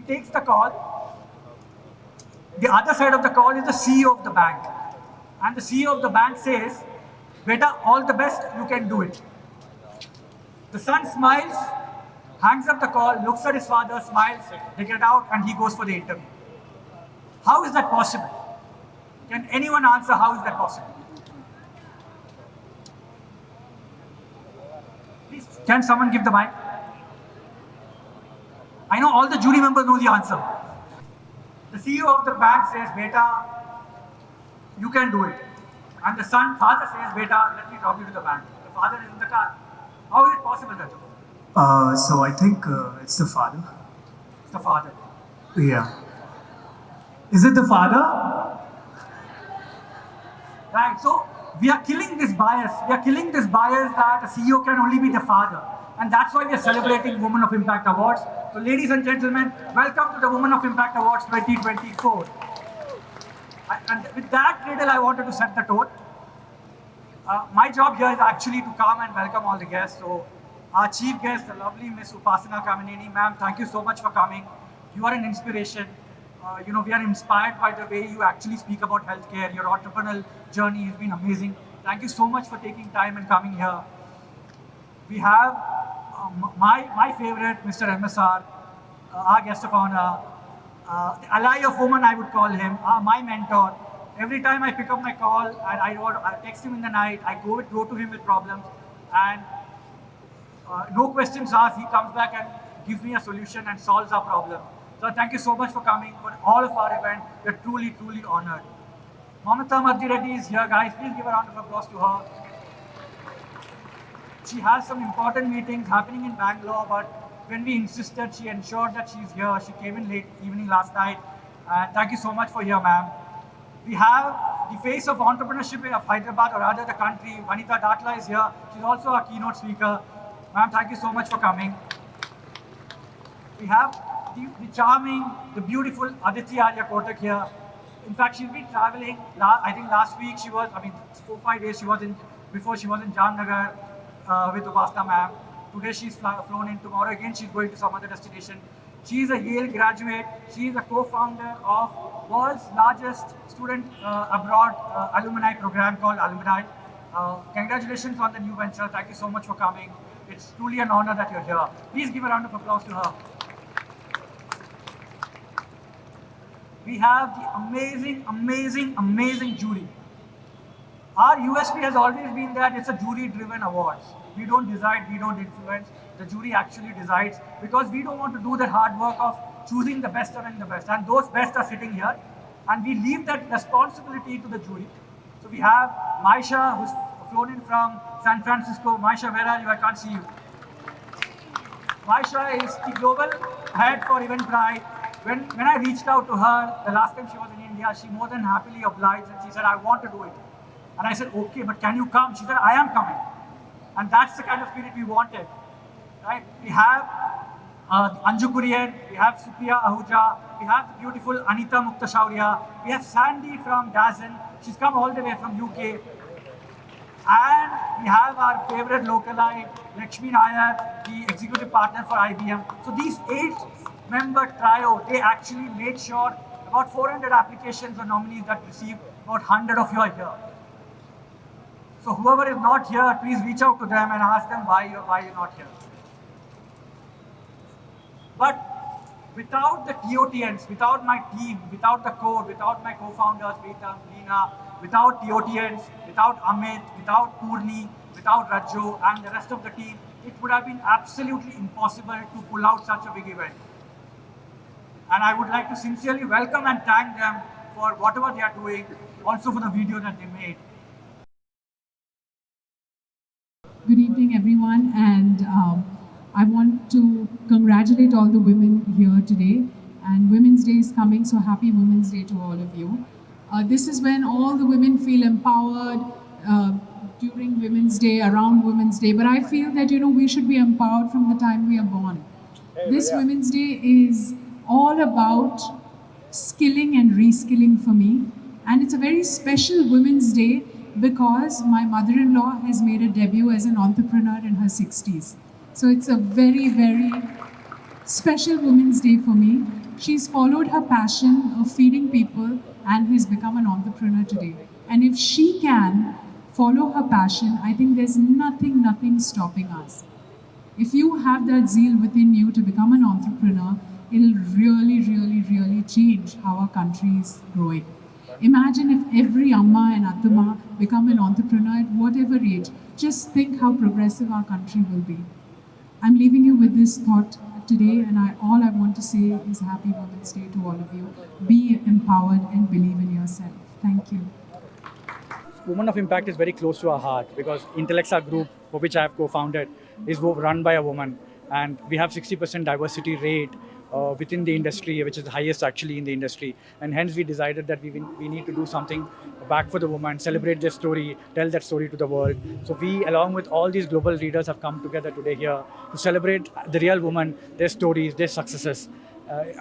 takes the call. The other side of the call is the CEO of the bank. And the CEO of the bank says, "Beta, all the best, you can do it." The son smiles, hangs up the call, looks at his father, smiles, they get out, and he goes for the interview. How is that possible? Can anyone answer how is that possible? Please, can someone give the mic? I know all the jury members know the answer. The CEO of the bank says, "Beta, you can do it." And the father says, "Beta, let me drop you to the bank." The father is in the car. How is it possible, Raju? So I think it's the father. It's the father. Yeah. Is it the father? Right, so we are killing this bias. We are killing this bias that a CEO can only be the father. And that's why we are celebrating Women of Impact Awards. So ladies and gentlemen, welcome to the Women of Impact Awards 2024. And with that riddle, I wanted to set the tone. My job here is actually to come and welcome all the guests. So our chief guest, the lovely Miss Upasana Kamineni, ma'am, thank you so much for coming. You are an inspiration. We are inspired by the way you actually speak about healthcare. Your entrepreneurial journey has been amazing. Thank you so much for taking time and coming here. We have my favorite, Mr. MSR, our guest of honor, the ally of woman, I would call him, my mentor. Every time I pick up my call and I text him in the night, I go to him with problems, and no questions asked, he comes back and gives me a solution and solves our problem. So thank you so much for coming for all of our event. We're truly, truly honored. Mamata Madhi Reddy is here, guys. Please give a round of applause to her. She has some important meetings happening in Bangalore, but when we insisted, she ensured that she's here. She came in late evening last night. Thank you so much for here, ma'am. We have the face of entrepreneurship of Hyderabad, or rather the country. Vanita Datla is here. She's also our keynote speaker. Ma'am, thank you so much for coming. We have the charming, the beautiful Aditi Arya Kotak here. In fact, she's been traveling. I think last week she was, 4-5 days before she was in Jamnagar with Upasana ma'am. Today she's flown in. Tomorrow again she's going to some other destination. She is a Yale graduate. She is a co-founder of world's largest student abroad alumni program called Alumni. Congratulations on the new venture. Thank you so much for coming. It's truly an honor that you're here. Please give a round of applause to her. We have the amazing, amazing, amazing jury. Our USP has always been that it's a jury-driven awards. We don't decide, we don't influence. The jury actually decides, because we don't want to do the hard work of choosing the best among the best. And those best are sitting here. And we leave that responsibility to the jury. So we have Maisha, who's flown in from San Francisco. Maisha, where are you? I can't see you. Maisha is the global head for Eventbrite. When I reached out to her, the last time she was in India, she more than happily obliged and she said, "I want to do it." And I said, "Okay, but can you come?" She said, "I am coming." And that's the kind of spirit we wanted, right? We have Anju Kurian, we have Supriya Ahuja, we have the beautiful Anita Muktashaurya, we have Sandy from Dazen. She's come all the way from UK. And we have our favorite localite, Lakshmi Nair, the executive partner for IBM. So these 8-member trio, they actually made sure about 400 applications or nominees that received, about 100 of you are here. So whoever is not here, please reach out to them and ask them why you're not here. But without the TOTNs, without my team, without the core, without my co-founders, Leena, without TOTNs, without Amit, without Purni, without Raju and the rest of the team, it would have been absolutely impossible to pull out such a big event. And I would like to sincerely welcome and thank them for whatever they are doing, also for the video that they made. Good evening, everyone, and I want to congratulate all the women here today. And Women's Day is coming, so happy Women's Day to all of you. This is when all the women feel empowered during Women's Day, around Women's Day. But I feel that, we should be empowered from the time we are born. This Women's Day is all about skilling and reskilling for me. And it's a very special Women's Day because my mother-in-law has made a debut as an entrepreneur in her 60s. So it's a very, very special Women's Day for me. She's followed her passion of feeding people and has become an entrepreneur today. And if she can follow her passion, I think there's nothing stopping us. If you have that zeal within you to become an entrepreneur, it'll really change how our country is growing. Imagine if every Amma and Attama become an entrepreneur at whatever age. Just think how progressive our country will be. I'm leaving you with this thought today, and all I want to say is Happy Women's Day to all of you. Be empowered and believe in yourself. Thank you. Women of Impact is very close to our heart because Intellexa Group, for which I have co-founded, is run by a woman, and we have 60% diversity rate within the industry, which is the highest actually in the industry, and hence we decided that we need to do something back for the woman, celebrate their story, tell that story to the world. So we, along with all these global leaders, have come together today here to celebrate the real women, their stories, their successes.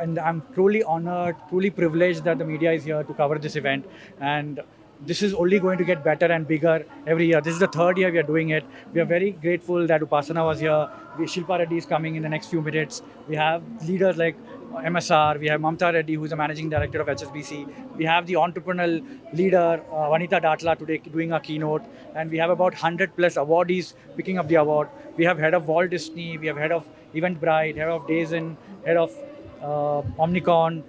And I'm truly honored, truly privileged that the media is here to cover this event, and this is only going to get better and bigger every year. This is the third year we are doing it. We are very grateful that Upasana was here. Shilpa Reddy is coming in the next few minutes. We have leaders like MSR. We have Mamta Reddy, who is the managing director of HSBC. We have the entrepreneurial leader, Vanita Datla, today doing a keynote. And we have about 100 plus awardees picking up the award. We have head of Walt Disney. We have head of Eventbrite, head of Dazen, head of Omnicon,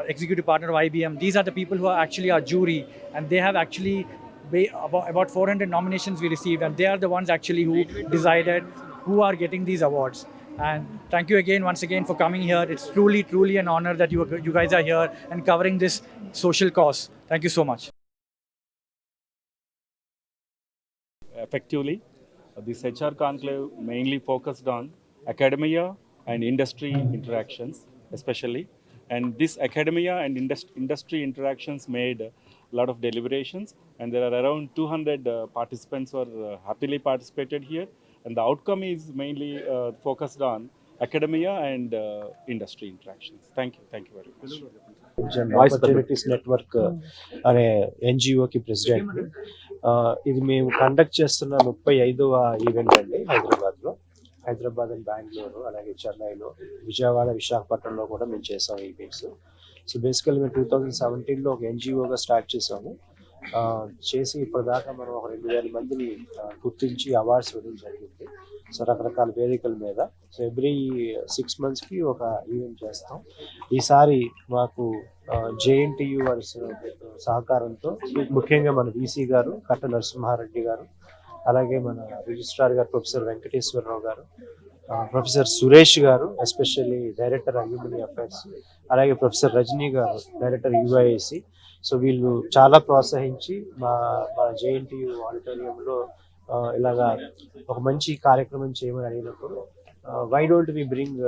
executive partner of IBM. These are the people who are actually our jury, and they have actually about 400 nominations we received, and they are the ones actually who decided who are getting these awards. And thank you again, once again, for coming here. It's truly an honor that you guys are here and covering this social cause. Thank you so much. Effectively, this HR conclave mainly focused on academia and industry interactions, especially. And this academia and industry interactions made a lot of deliberations, and there are around 200 participants who are happily participated here. And the outcome is mainly focused on academia and industry interactions. Thank you very much. Opportunities network అనే ఎన్జిఓకి president. ఇది మేము conduct చేస్తున్న 35వ event అండి Hyderabad and Bengaluru, అలాగే చెన్నైలో, విజయవాడ, విశాఖపట్నంలో కూడా మేము చేసాం ఈవెంట్స్. సో బేసికల్లీ మేము 2017లో ఒక ఎన్జిఓగా స్టార్ట్ చేసాము. చేసి ఇప్పటిదాకా మనం ఒక 2000 మందిని గుర్తించి అవార్డ్స్ ఇవ్వడం జరిగింది. సో రకరకాల వేదికల మీద. సో ఎవ్రీ 6 monthsకి ఒక ఈవెంట్ చేస్తాం. ఈసారి మాకు జేఎన్టీయు వారి సహకారంతో, ముఖ్యంగా మన వీసీ గారు కట్ట నరసింహారెడ్డి గారు, అలాగే మన రిజిస్ట్రార్ గారు ప్రొఫెసర్ వెంకటేశ్వరరావు గారు, ప్రొఫెసర్ సురేష్ గారు ఎస్పెషల్లీ డైరెక్టర్ అల్యూమిని అఫైర్స్, అలాగే ప్రొఫెసర్ రజనీ గారు డైరెక్టర్ యుఐఏసి. సో వీళ్ళు చాలా ప్రోత్సహించి మా జేఎన్టీయు ఆడిటోరియంలో ఇలాగా ఒక మంచి కార్యక్రమం చేయమని అడిగినప్పుడు why don't we bring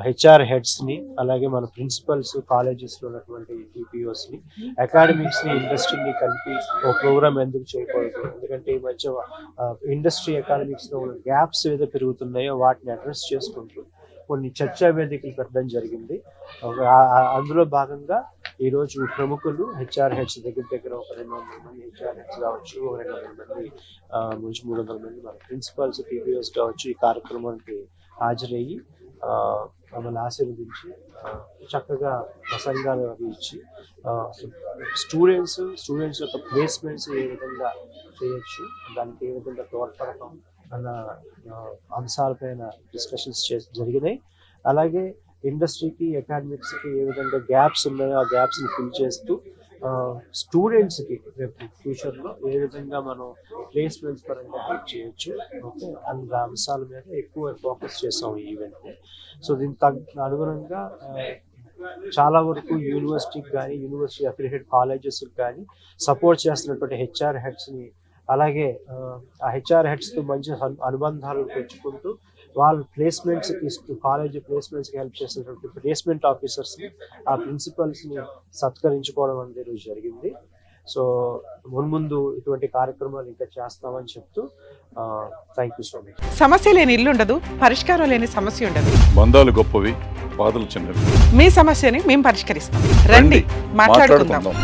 HR హెడ్స్ని, అలాగే మన ప్రిన్సిపల్స్, కాలేజెస్లో ఉన్నటువంటి టీపీఓస్ని, అకాడమిక్స్ని, ఇండస్ట్రీని కలిపి ఒక ప్రోగ్రామ్ ఎందుకు చేయకూడదు? ఎందుకంటే ఈ మధ్య ఇండస్ట్రీ అకాడమిక్స్లో ఉన్న గ్యాప్స్ ఏదో పెరుగుతున్నాయో వాటిని అడ్రస్ చేసుకుంటూ కొన్ని చర్చా వేదికలు పెట్టడం జరిగింది. అందులో భాగంగా ఈరోజు ప్రముఖులు హెచ్ఆర్ హెడ్స్ దగ్గర ఒక 200 మంది హెచ్ఆర్ హెడ్స్ కావచ్చు, ఒక 200 మంది నుంచి 300 మంది మన ప్రిన్సిపల్స్, టీపీఓస్ కావచ్చు ఈ కార్యక్రమానికి హాజరయ్యి మమ్మల్ని ఆశీర్వదించి చక్కగా ప్రసంగాలు అవి ఇచ్చి స్టూడెంట్స్ యొక్క ప్లేస్మెంట్స్ ఏ విధంగా చేయొచ్చు, దానికి ఏ విధంగా తోడ్పడతాం అన్న అంశాలపైన డిస్కషన్స్ జరిగినాయి. అలాగే ఇండస్ట్రీకి, అకాడమిక్స్కి ఏ విధంగా గ్యాప్స్ ఉన్నాయో ఆ గ్యాప్స్ని ఫిల్ చేస్తూ స్టూడెంట్స్కి రేపు ఫ్యూచర్లో ఏ విధంగా మనం ప్లేస్మెంట్స్ పరంగా హెల్ప్ చేయొచ్చు, ఓకే అన్న అంశాల మీద ఎక్కువ ఫోకస్ చేసాం ఈ ఈవెంట్ని. సో దీనికి అనుగుణంగా చాలా వరకు యూనివర్సిటీకి కానీ, యూనివర్సిటీ అఫిలియేటెడ్ కాలేజెస్కి కానీ సపోర్ట్ చేస్తున్నటువంటి హెచ్ఆర్ హెడ్స్ని, అలాగే ఆ హెచ్ఆర్ హెడ్స్తో మంచి అనుబంధాలు పెంచుకుంటూ వాళ్ళ ప్లేస్మెంట్స్కి, కాలేజ్ ప్లేస్మెంట్స్కి హెల్ప్ చేసినటువంటి ప్లేస్మెంట్ ఆఫీసర్స్ని, ఆ ప్రిన్సిపల్స్ని సత్కరించుకోవడం అనేది ఈరోజు జరిగింది. సో మున్ముందు ఇటువంటి కార్యక్రమాలు ఇంకా చేస్తామని చెప్తూ థ్యాంక్ యూ సో మచ్. సమస్య లేని ఇల్లు ఉండదు, పరిష్కారం లేని సమస్య ఉండదు. బంధాలు గొప్పవి, బాధలు చిన్నవి. మీ సమస్యని మేము పరిష్కరిస్తాం. రండి మాట్లాడుకుందాం.